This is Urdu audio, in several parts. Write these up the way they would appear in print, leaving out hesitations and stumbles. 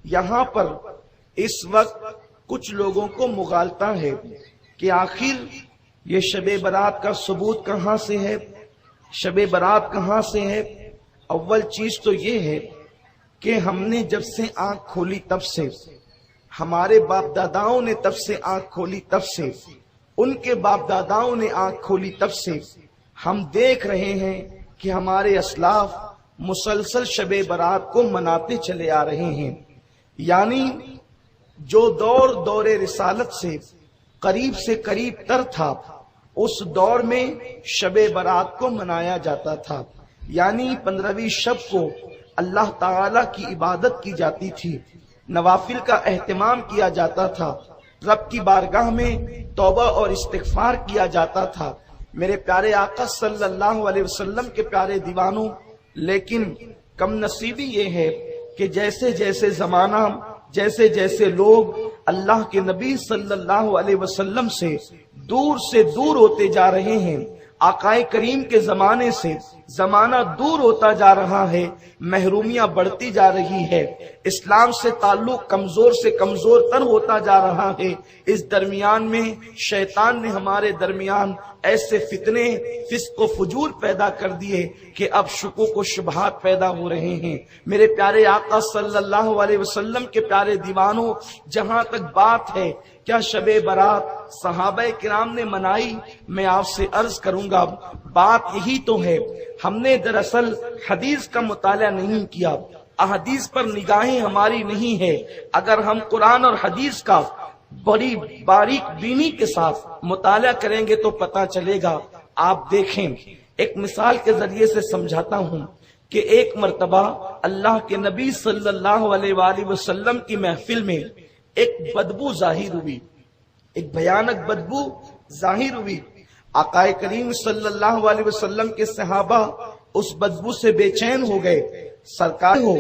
یہاں پر اس وقت کچھ لوگوں کو مغالطہ ہے کہ آخر یہ شب برات کا ثبوت کہاں سے ہے، شب برات کہاں سے ہے۔ اول چیز تو یہ ہے کہ ہم نے جب سے آنکھ کھولی تب سے، ہمارے باپ داداؤں نے تب سے آنکھ کھولی تب سے، ان کے باپ داداؤں نے آنکھ کھولی تب سے ہم دیکھ رہے ہیں کہ ہمارے اسلاف مسلسل شب برات کو مناتے چلے آ رہے ہیں۔ یعنی جو دور رسالت سے قریب سے قریب تر تھا، اس دور میں شب برات کو منایا جاتا تھا۔ یعنی 15ویں شب کو اللہ تعالی کی عبادت کی جاتی تھی، نوافل کا اہتمام کیا جاتا تھا، رب کی بارگاہ میں توبہ اور استغفار کیا جاتا تھا۔ میرے پیارے آقا صلی اللہ علیہ وسلم کے پیارے دیوانوں، لیکن کم نصیبی یہ ہے کہ جیسے جیسے زمانہ، جیسے جیسے لوگ اللہ کے نبی صلی اللہ علیہ وسلم سے دور ہوتے جا رہے ہیں، آقائے کریم کے زمانے سے زمانہ دور ہوتا جا رہا ہے، محرومیاں بڑھتی جا رہی ہے، اسلام سے تعلق کمزور سے کمزور تر ہوتا جا رہا ہے۔ اس درمیان میں شیطان نے ہمارے درمیان ایسے فتنے، فسق و فجور پیدا کر دیے کہ اب شکوک و شبہات پیدا ہو رہے ہیں۔ میرے پیارے آقا صلی اللہ علیہ وسلم کے پیارے دیوانوں، جہاں تک بات ہے کیا شب برات صحابہ کرام نے منائی، میں آپ سے عرض کروں گا بات یہی تو ہے۔ ہم نے دراصل حدیث کا مطالعہ نہیں کیا، احادیث پر نگاہیں ہماری نہیں ہے۔ اگر ہم قرآن اور حدیث کا بڑی باریک بینی کے ساتھ مطالعہ کریں گے تو پتہ چلے گا۔ آپ دیکھیں، ایک مثال کے ذریعے سے سمجھاتا ہوں کہ ایک مرتبہ اللہ کے نبی صلی اللہ علیہ وآلہ وسلم کی محفل میں ایک بدبو ظاہر ہوئی، ایک بھیانک بدبو ظاہر ہوئی۔ آقا کریم صلی اللہ علیہ وسلم کے صحابہ اس بدبو سے بے چین ہو گئے۔ سرکار ہو،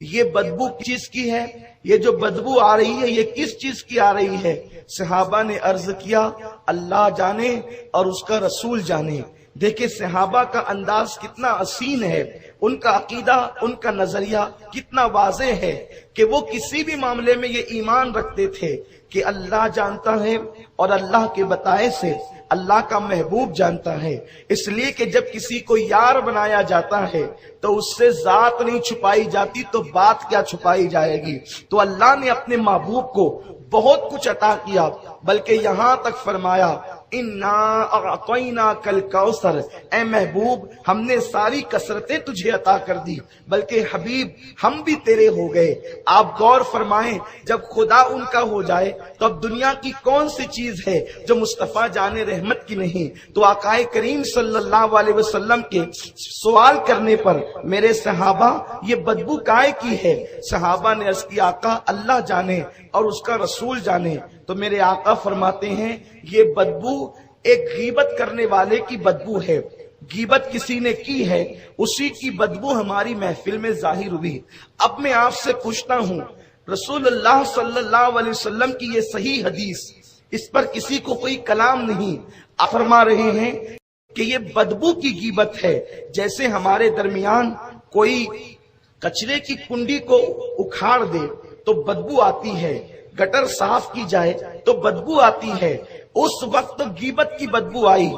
یہ بدبو کس چیز کی ہے؟ یہ جو بدبو آ رہی ہے یہ کس چیز کی آ رہی ہے؟ صحابہ نے عرض کیا اللہ جانے اور اس کا رسول جانے۔ دیکھیں صحابہ کا انداز کتنا حسین ہے، ان کا عقیدہ، ان کا نظریہ کتنا واضح ہے کہ وہ کسی بھی معاملے میں یہ ایمان رکھتے تھے کہ اللہ جانتا ہے اور اللہ کے بتائے سے اللہ کا محبوب جانتا ہے۔ اس لیے کہ جب کسی کو یار بنایا جاتا ہے تو اس سے ذات نہیں چھپائی جاتی تو بات کیا چھپائی جائے گی۔ تو اللہ نے اپنے محبوب کو بہت کچھ عطا کیا، بلکہ یہاں تک فرمایا اِنَّا أَعْطَيْنَاكَ الْكَوْثَرَ، اے محبوب ہم نے ساری کثرتیں تجھے عطا کر دی، بلکہ حبیب ہم بھی تیرے ہو گئے۔ آپ غور فرمائیں، جب خدا ان کا ہو جائے تو اب دنیا کی کون سی چیز ہے جو مصطفیٰ جان رحمت کی نہیں؟ تو آقا کریم صلی اللہ علیہ وسلم کے سوال کرنے پر میرے صحابہ یہ بدبو کائے کی ہے؟ صحابہ نے عرض کیا آقا اللہ جانے اور اس کا رسول جانے۔ تو میرے آقا فرماتے ہیں یہ بدبو ایک غیبت کرنے والے کی بدبو ہے، غیبت کسی نے کی ہے اسی کی بدبو ہماری محفل میں ظاہر ہوئی۔ اب میں آپ سے پوچھتا ہوں، رسول اللہ صلی اللہ علیہ وسلم کی یہ صحیح حدیث، اس پر کسی کو کوئی کلام نہیں، آپ فرما رہے ہیں کہ یہ بدبو کی غیبت ہے۔ جیسے ہمارے درمیان کوئی کچرے کی کنڈی کو اکھاڑ دے تو بدبو آتی ہے، گٹر صاف کی جائے تو بدبو آتی ہے، اس وقت غیبت کی بدبو آئی،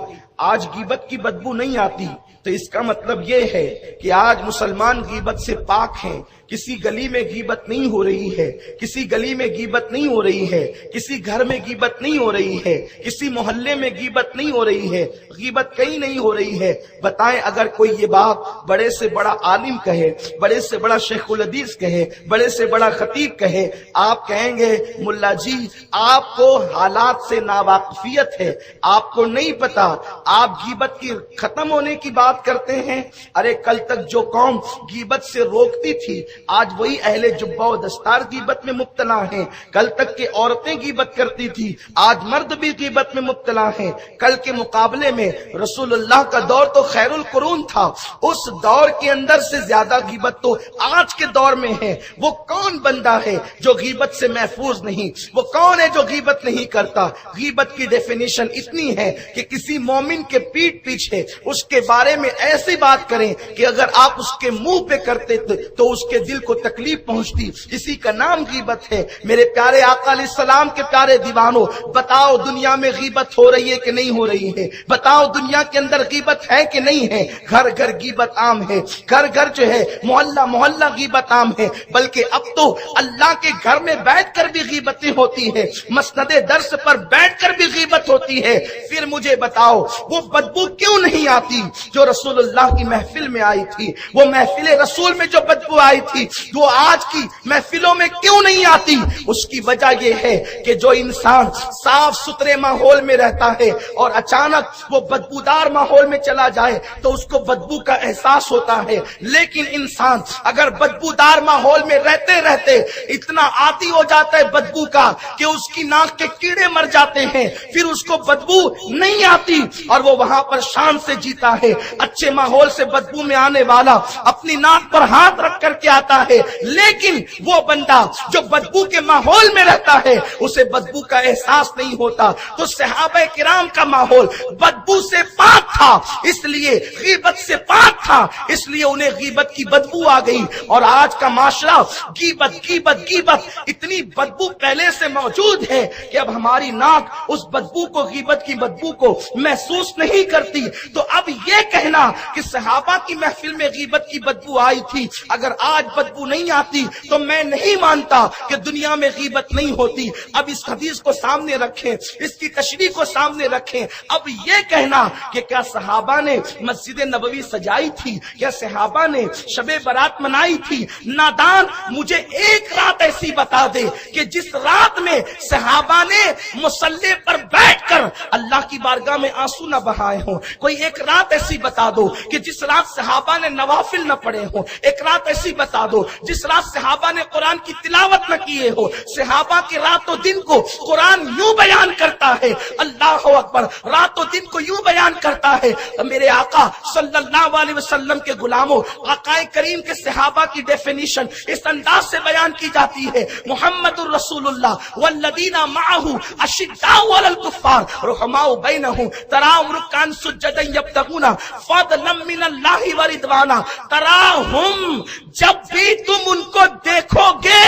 آج غیبت کی بدبو نہیں آتی۔ تو اس کا مطلب یہ ہے کہ آج مسلمان غیبت سے پاک ہیں، کسی گلی میں غیبت نہیں ہو رہی ہے، کسی گلی میں غیبت نہیں ہو رہی ہے، کسی گھر میں غیبت نہیں ہو رہی ہے، کسی محلے میں غیبت نہیں ہو رہی ہے، غیبت کہیں نہیں ہو رہی ہے۔ بتائیں اگر کوئی یہ بات بڑے سے بڑا عالم کہے، بڑے سے بڑا شیخ الحدیث کہے، بڑے سے بڑا خطیب کہے، آپ کہیں گے ملا جی آپ کو حالات سے ناواقفیت ہے، آپ کو نہیں پتا، آپ غیبت کی ختم ہونے کی بات کرتے ہیں۔ ارے کل تک جو قوم غیبت سے روکتی تھی آج وہی اہل جبہ و دستار غیبت میں مبتلا ہیں، کل تک کہ عورتیں غیبت کرتی تھی آج مرد بھی غیبت میں مبتلا ہیں۔ کل کے مقابلے میں رسول اللہ کا دور تو خیر القرون تھا، اس دور کے اندر سے زیادہ غیبت تو آج کے دور میں ہے۔ وہ کون بندہ ہے جو غیبت سے محفوظ نہیں؟ وہ کون ہے جو غیبت نہیں کرتا؟ غیبت کی ڈیفینیشن اتنی ہے کہ کسی مومن مومن کے پیٹ پیچھے اس کے بارے میں ایسی بات کریں کہ اگر آپ اس کے منہ پہ کرتے تو اس کے دل کو تکلیف پہنچتی، اسی کا نام غیبت ہے۔ میرے پیارے آقا علیہ السلام کے پیارے دیوانوں، بتاؤ دنیا میں غیبت ہو رہی ہے کہ نہیں ہو رہی ہے؟ بتاؤ دنیا کے اندر غیبت ہے کہ نہیں ہے؟ گھر گھر غیبت عام ہے، گھر گھر جو ہے محلہ محلہ غیبت عام ہے، بلکہ اب تو اللہ کے گھر میں بیٹھ کر بھی غیبتیں ہوتی ہے، مسند درس پر بیٹھ کر بھی غیبت ہوتی ہے۔ پھر مجھے بتاؤ وہ بدبو کیوں نہیں آتی جو رسول اللہ کی محفل میں آئی تھی؟ وہ محفل رسول میں جو بدبو آئی تھی وہ آج کی محفلوں میں کیوں نہیں آتی؟ اس کی وجہ یہ ہے کہ جو انسان صاف ستھرے ماحول میں رہتا ہے اور اچانک وہ بدبودار ماحول میں چلا جائے تو اس کو بدبو کا احساس ہوتا ہے، لیکن انسان اگر بدبودار ماحول میں رہتے رہتے اتنا عادی ہو جاتا ہے بدبو کا کہ اس کی ناک کے کیڑے مر جاتے ہیں، پھر اس کو بدبو نہیں آتی اور وہ وہاں پر شان سے جیتا ہے۔ اچھے ماحول سے بدبو میں آنے والا اپنی ناک پر ہاتھ رکھ کر کے آتا ہے، لیکن وہ بندہ جو بدبو کے ماحول میں رہتا ہے اسے بدبو کا احساس نہیں ہوتا۔ تو صحابہ کرام کا ماحول بدبو سے پاک تھا، اس لیے غیبت سے پاک تھا، اس لیے انہیں غیبت کی بدبو آ گئی۔ اور آج کا معاشرہ غیبت غیبت غیبت اتنی بدبو پہلے سے موجود ہے کہ اب ہماری ناک اس بدبو کو، غیبت کی بدبو کو محسوس نہیں کرتی۔ تو اب یہ کہنا کہ صحابہ کی محفل میں غیبت کی بدبو آئی تھی، اگر آج بدبو نہیں آتی تو میں نہیں مانتا کہ دنیا میں غیبت نہیں ہوتی۔ اب اس حدیث کو سامنے رکھیں، اس کی تشریح کو سامنے رکھیں۔ اب یہ کہنا کہ کیا صحابہ نے مسجد نبوی سجائی تھی، کیا صحابہ نے شب برات منائی تھی؟ نادان مجھے ایک رات ایسی بتا دے کہ جس رات میں صحابہ نے مصلی پر بیٹھ کر اللہ کی بارگاہ میں آنسو نہ بہائے ہوں۔ کوئی ایک رات ایسی بتا دو کہ جس رات صحابہ نے نوافل نہ پڑھے ہوں۔ ایک رات ایسی بتا دو جس رات صحابہ نے قرآن کی تلاوت نہ کیے ہو۔ صحابہ کی رات و دن کو قرآن یوں بیان کرتا ہے، اللہ اکبر، رات و دن کو یوں بیان کرتا ہے۔ میرے آقا صلی اللہ علیہ وسلم کے غلاموں، آقا کریم کے صحابہ کی ڈیفینیشن اس انداز سے بیان کی جاتی ہے، محمد الرسول اللہ والذین معہ اشداء علی الکفار رحماء بینہم تراہم رکعا سجدا یبتغون فضلا من اللہ ورضوانا۔ تراہم، جب بھی تم ان کو دیکھو گے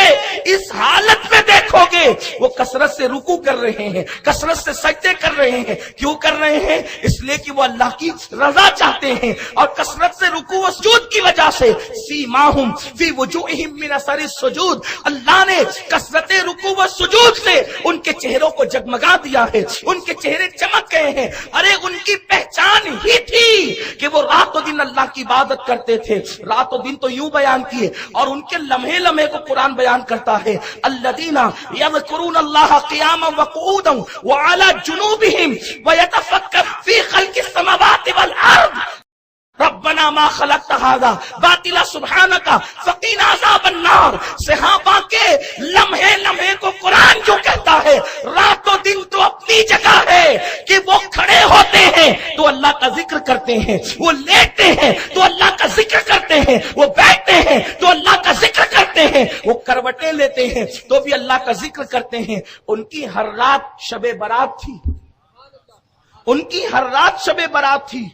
اس حالت میں دیکھو گے وہ کثرت سے رکوع کر رہے ہیں، کثرت سے سجدے کر رہے ہیں۔ کیوں کر رہے ہیں؟ اس لیے کہ وہ اللہ کی رضا چاہتے ہیں، اور کثرت سے رکوع و سجود کی وجہ سے سیماہم فی وجوہہم من اثر السجود، اللہ نے کثرت رکوع و سجود سے ان کے چہروں کو جگمگا دیا ہے، ان کے چہرے چمک گئے ہیں۔ ارے ان کی پہچان ہی تھی کہ وہ رات و دن اللہ کی عبادت کرتے تھے۔ رات و دن تو یوں بیان کیے، اور ان کے لمحے لمحے کو قرآن بیان کرتا ہے، الذین یذکرون اللہ قیاما وقعودا وعلی جنوبہم ویتفکرون فی خلق السماوات والارض ربنا ما خلقت هذا باطلا سبحانک فقنا عذاب النار۔ صحابہ کے لمحے لمحے کو قرآن جو کہتا ہے، رات و دن تو اپنی جگہ ہے کہ وہ کھڑے ہوتے ہیں تو اللہ کا ذکر کرتے ہیں، وہ لیٹتے ہیں تو اللہ کا ذکر کرتے ہیں، وہ بیٹھتے ہیں تو اللہ کا ذکر کرتے ہیں، وہ کروٹیں لیتے ہیں تو بھی اللہ کا ذکر کرتے ہیں۔ ان کی ہر رات شب برات تھی، ان کی ہر رات شب برات تھی۔